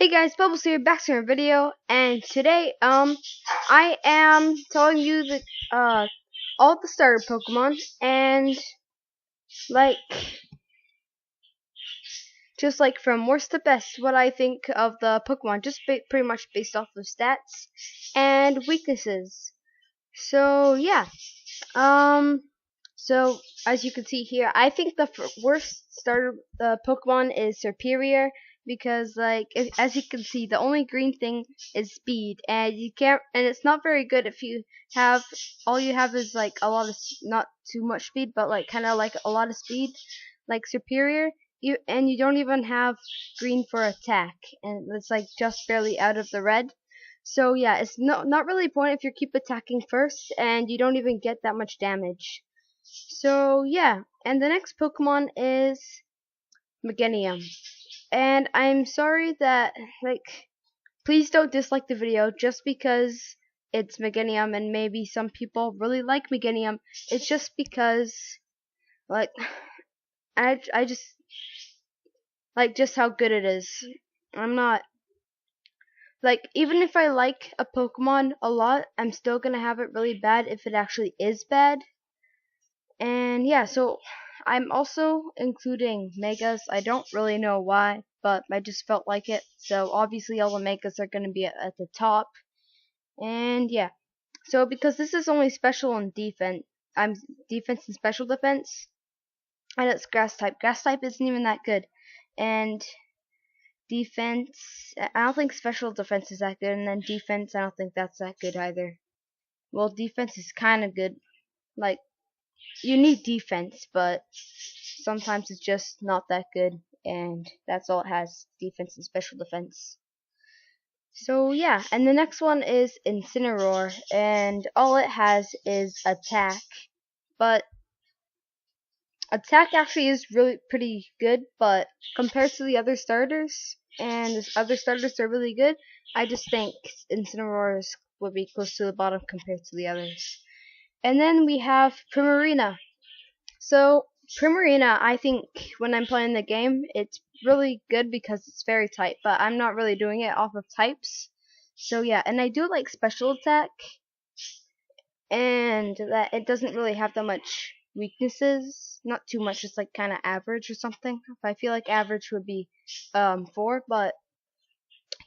Hey guys, Bubbles here, back to a video, and today, I am telling you that, all the starter Pokemon, and, like, just like from worst to best, what I think of the Pokemon, just pretty much based off of stats and weaknesses. So, yeah, um, so, as you can see here, I think the worst starter Pokemon is Serperior because, like, as you can see, the only green thing is speed, and you can't, and it's not very good if you have all you have is like a lot of not too much speed, but like kind of like a lot of speed, like Serperior. You don't even have green for attack, and it's like just barely out of the red. So yeah, it's not really a point if you keep attacking first and you don't even get that much damage. So yeah, and the next Pokemon is Meganium. And I'm sorry that, like, please don't dislike the video just because it's Meganium and maybe some people really like Meganium. It's just because, like, I just like just how good it is. I'm not like, even if I like a Pokemon a lot, I'm still gonna have it really bad if it actually is bad. And yeah, so I'm also including Megas. I don't really know why, but I just felt like it. So obviously all the Megas are gonna be at the top. And yeah, so because this is only special and defense, I'm defense and special defense, and it's grass type. Grass type isn't even that good, and defense, I don't think special defense is that good, and then defense, I don't think that's that good either. Well, defense is kind of good. Like, you need defense, but sometimes it's just not that good, and that's all it has, defense and special defense. So yeah, and the next one is Incineroar, and all it has is attack. But attack actually is really pretty good, but compared to the other starters, and the other starters are really good, I just think Incineroar would be close to the bottom compared to the others. And then we have Primarina. So Primarina, I think when I'm playing the game, it's really good because it's fairy type, but I'm not really doing it off of types. So yeah, and I do like special attack, and that it doesn't really have that much weaknesses. Not too much, just like kind of average or something. I feel like average would be 4, but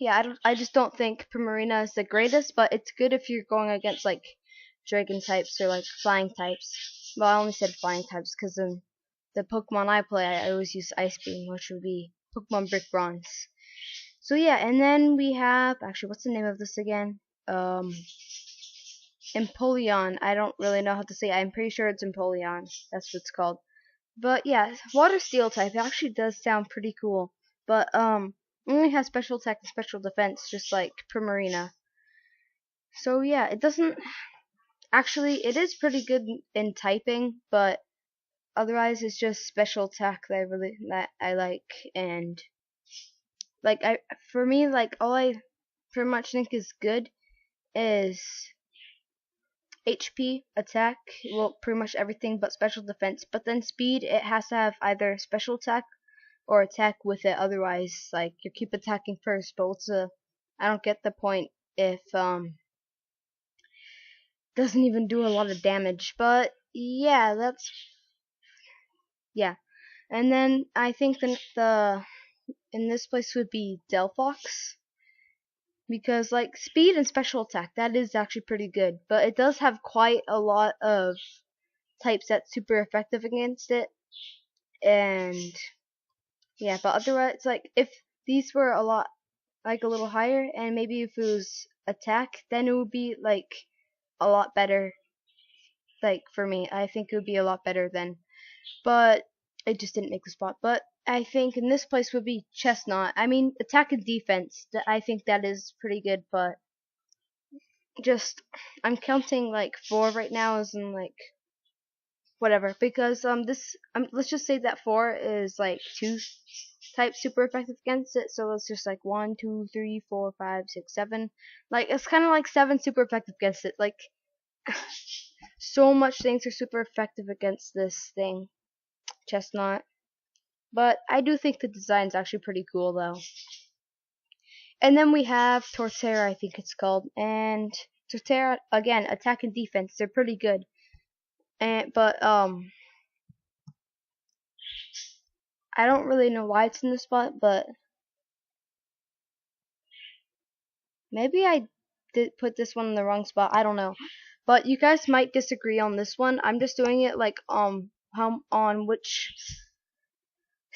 yeah, I just don't think Primarina is the greatest, but it's good if you're going against like dragon types or like flying types. Well, I only said flying types because in the Pokemon I play, I always use Ice Beam, which would be Pokemon Brick Bronze. So yeah, and then we have, actually, what's the name of this again? Empoleon. I don't really know how to say it. I'm pretty sure it's Empoleon. That's what it's called. But yeah, Water Steel type actually does sound pretty cool. But only has special attack and special defense, just like Primarina. So yeah, it doesn't actually. It is pretty good in typing, but otherwise it's just special attack that I like, and like for me, like, all I pretty much think is good is HP, attack, well, pretty much everything but special defense. But then speed, it has to have either special attack or attack with it. Otherwise, like, you keep attacking first. But I don't get the point if doesn't even do a lot of damage. But yeah, yeah. And then I think the in this place would be Delphox, because like speed and special attack, that is actually pretty good, but it does have quite a lot of types that's super effective against it. And yeah, but otherwise, like, if these were a little higher, and maybe if it was attack, then it would be like a lot better. Like, for me, I think it would be a lot better then, but it just didn't make the spot. But I think in this place would be Chestnut. I mean, attack and defense, I think that is pretty good, but just, I'm counting like 4 right now as in like whatever, because let's just say that 4 is like 2 types super effective against it, so it's just like 1, 2, 3, 4, 5, 6, 7. Like, it's kind of like 7 super effective against it. Like, so much things are super effective against this thing, Chestnut. But I do think the design's actually pretty cool though. And then we have Torterra, I think it's called. And Torterra, again, attack and defense, they're pretty good. But I don't really know why it's in this spot, but maybe I did put this one in the wrong spot. I don't know. But you guys might disagree on this one. I'm just doing it like how on which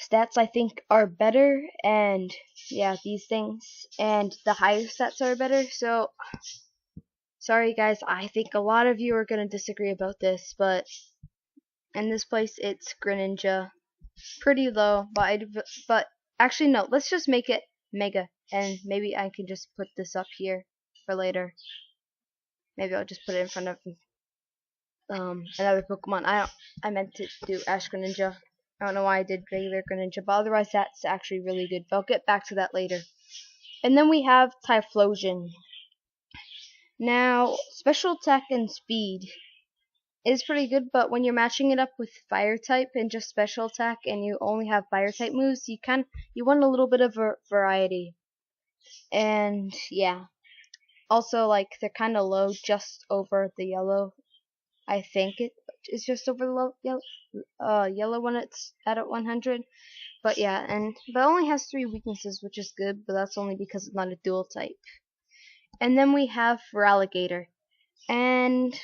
stats I think are better, and yeah, these things, and the higher stats are better. So sorry guys, I think a lot of you are gonna disagree about this, but in this place it's Greninja, pretty low. But actually no, let's just make it Mega, and maybe I can just put this up here for later. Maybe I'll just put it in front of another Pokemon. I meant to do Ash Greninja. I don't know why I did regular Greninja, but otherwise that's actually really good. But I'll get back to that later. And then we have Typhlosion. Now, special attack and speed is pretty good, but when you're matching it up with fire type and just special attack and you only have fire type moves, you want a little bit of variety. And yeah. Also, like, they're kind of low, just over the yellow. I think it is just over the yellow when it's at 100. But yeah, but it only has 3 weaknesses, which is good, but that's only because it's not a dual type. And then we have Feraligatr. And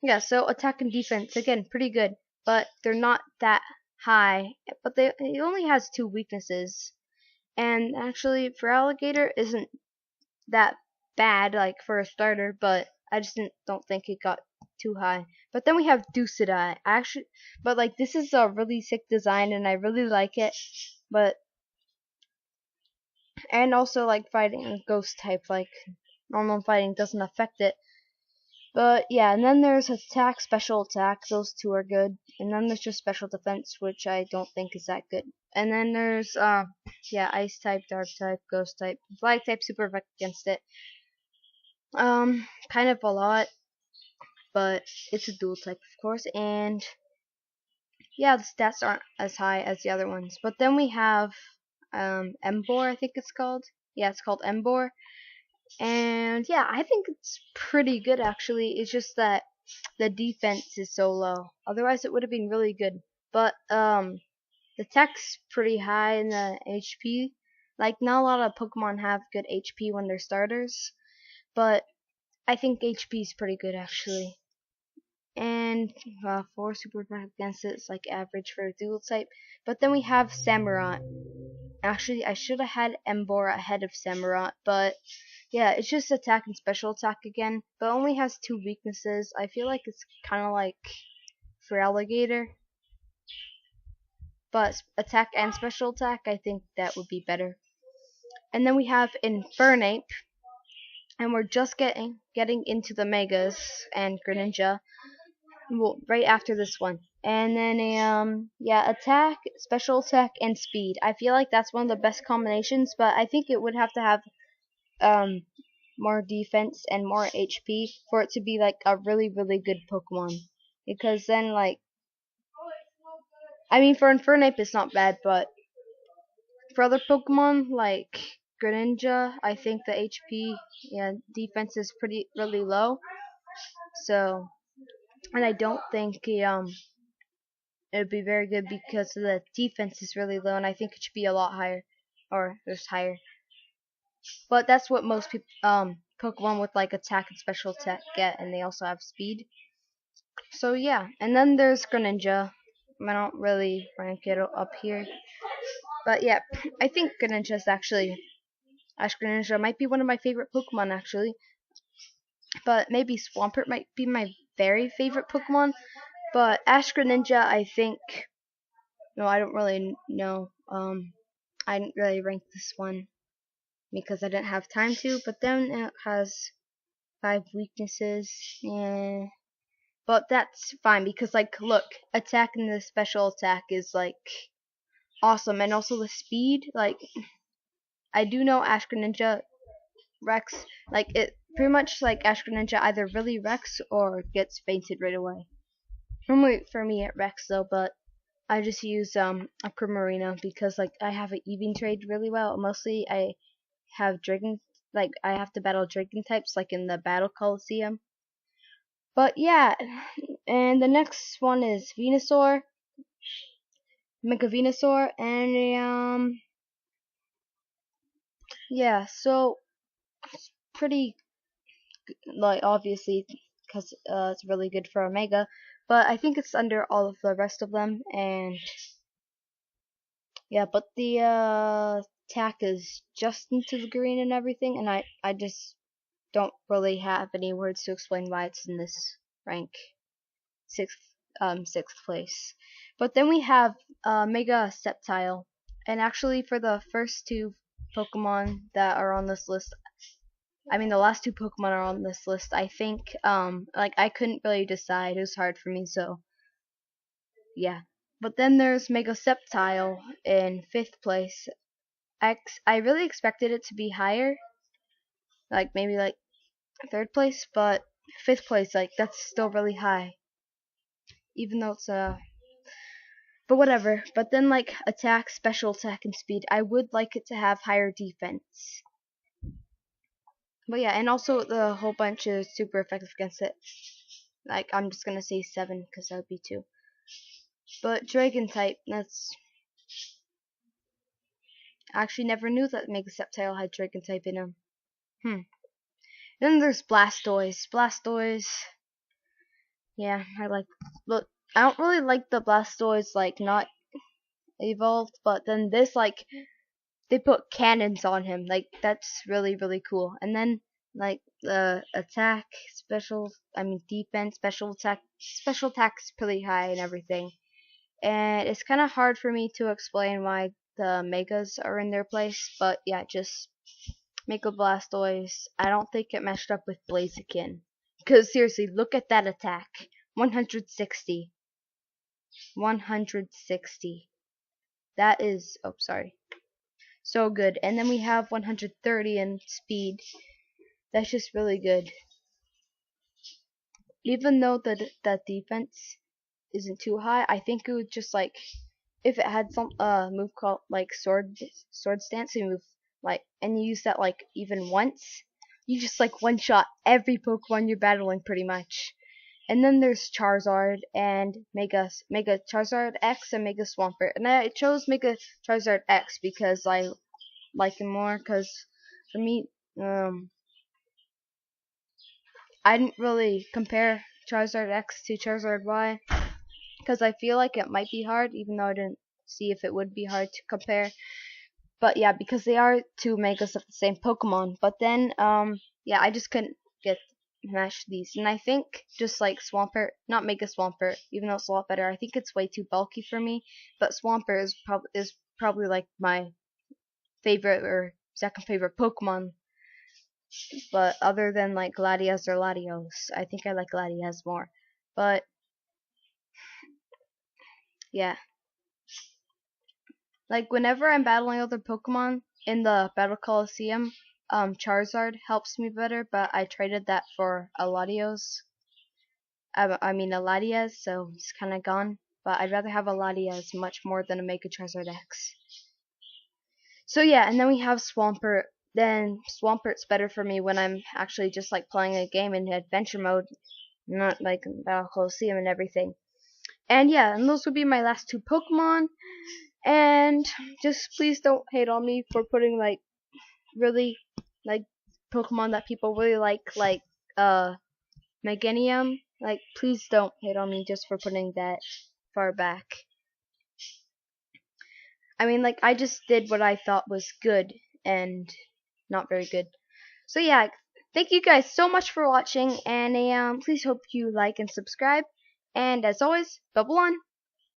yeah, so attack and defense, again, pretty good, but they're not that high. But it only has 2 weaknesses. And actually, Feraligatr isn't that bad, like, for a starter, but I just don't think it got too high. But then we have Ducidi. But like, this is a really sick design, and I really like it. And also, like, fighting a ghost type, like, normal fighting doesn't affect it. But yeah, and then there's attack, special attack. Those 2 are good. And then there's just special defense, which I don't think is that good. And then there's yeah, ice type, dark type, ghost type, flag type, super effective against it. Kind of a lot, but it's a dual type, of course, and yeah, the stats aren't as high as the other ones. But then we have Emboar, I think it's called. Yeah, it's called Emboar. And yeah, I think it's pretty good actually. It's just that the defense is so low. Otherwise it would have been really good. But the attack's pretty high in the HP. Like, not a lot of Pokemon have good HP when they're starters, but I think HP is pretty good actually. And 4 super attack against it is like average for a dual type. But then we have Samurott. Actually, I should have had Emboar ahead of Samurott, but yeah, it's just attack and special attack again, but only has 2 weaknesses. I feel like it's kind of like Feraligatr, but attack and special attack, I think that would be better. And then we have Infernape, and we're just getting into the Megas and Greninja. Well, right after this one. And then yeah, attack, special attack, and speed. I feel like that's one of the best combinations, but I think it would have to have more defense and more HP for it to be like a really, really good Pokemon. Because then, like, I mean, for Infernape it's not bad, but for other Pokemon like Greninja, I think the HP and defense is really low. So, and I don't think it would be very good because the defense is really low, and I think it should be a lot higher, or just higher. But that's what most people, Pokemon with like attack and special attack get, and they also have speed. So yeah, and then there's Greninja. I don't really rank it up here, but yeah, I think Greninja is actually, Ash Greninja might be one of my favorite Pokemon actually. But maybe Swampert might be my very favorite Pokemon. But Ash Greninja, I think, no, I don't really know. I didn't really rank this one because I didn't have time to. But then it has 5 weaknesses, and but that's fine because, like, look, attack and the special attack is like awesome, and also the speed. Like, I do know Ash Greninja wrecks, like, it pretty much like Ash Greninja either really wrecks or gets fainted right away. Normally for me it wrecks though, but I just use Aquamarina because, like, I have an Eevee trade really well. Mostly I have dragon, like I have to battle dragon types like in the Battle Coliseum. But yeah, and the next one is Venusaur, Mega Venusaur, and yeah, so it's pretty, like, obviously because it's really good for Omega, but I think it's under all of the rest of them. And yeah, but the attack is just into the green and everything, and I just don't really have any words to explain why it's in this rank, sixth place. But then we have Mega Sceptile, and actually for the first two Pokemon that are on this list, I mean the last two Pokemon are on this list, I think like I couldn't really decide. It was hard for me, so yeah. But then there's Mega Sceptile in 5th place. I really expected it to be higher, like maybe like 3rd place, but 5th place, like that's still really high, even though it's but whatever. But then like attack, special attack, and speed, I would like it to have higher defense. But yeah, and also the whole bunch is super effective against it. Like I'm just gonna say 7 because that would be 2. But Dragon type, that's, I actually never knew that Mega Sceptile had Dragon type in him. Then there's Blastoise. Blastoise, yeah, look, I don't really like the Blastoise like not evolved, but then this, like, they put cannons on him, like that's really really cool. And then like the attack, defense, special attack's pretty high and everything. And it's kind of hard for me to explain why the megas are in their place, but yeah, just Mega Blastoise. I don't think it matched up with Blaziken, because seriously, look at that attack, 160. 160. That is, oh sorry, so good. And then we have 130 in speed. That's just really good. Even though the defense isn't too high, I think it would just, like, if it had some move called like sword stance, you move like, and you use that like even once, you just like one shot every Pokemon you're battling pretty much. And then there's Charizard and Mega Charizard X and Mega Swampert, and I chose Mega Charizard X because I like him more. Because for me, I didn't really compare Charizard X to Charizard Y because I feel like it might be hard, even though I didn't see if it would be hard to compare. But yeah, because they are two megas of the same Pokemon. But then, yeah, I just couldn't get match these. And I think just like Swampert, not Mega Swampert, even though it's a lot better, I think it's way too bulky for me. But Swampert is probably like my favorite or second favorite Pokemon. But other than like Gladius or Latios, I think I like Gladius more. But yeah, like whenever I'm battling other Pokemon in the Battle Coliseum, Charizard helps me better, but I traded that for a Latios. A Latias, so it's kind of gone. But I'd rather have a Latias much more than a Mega Charizard X. So yeah, and then we have Swampert. Then Swampert's better for me when I'm actually just like playing a game in adventure mode, not like Battle Coliseum and everything. And yeah, and those would be my last two Pokemon. And just please don't hate on me for putting like really like Pokemon that people really like Meganium. Like, please don't hate on me just for putting that far back. I mean, like, I just did what I thought was good and not very good. So yeah, thank you guys so much for watching, and please hope you like and subscribe. And as always, bubble on.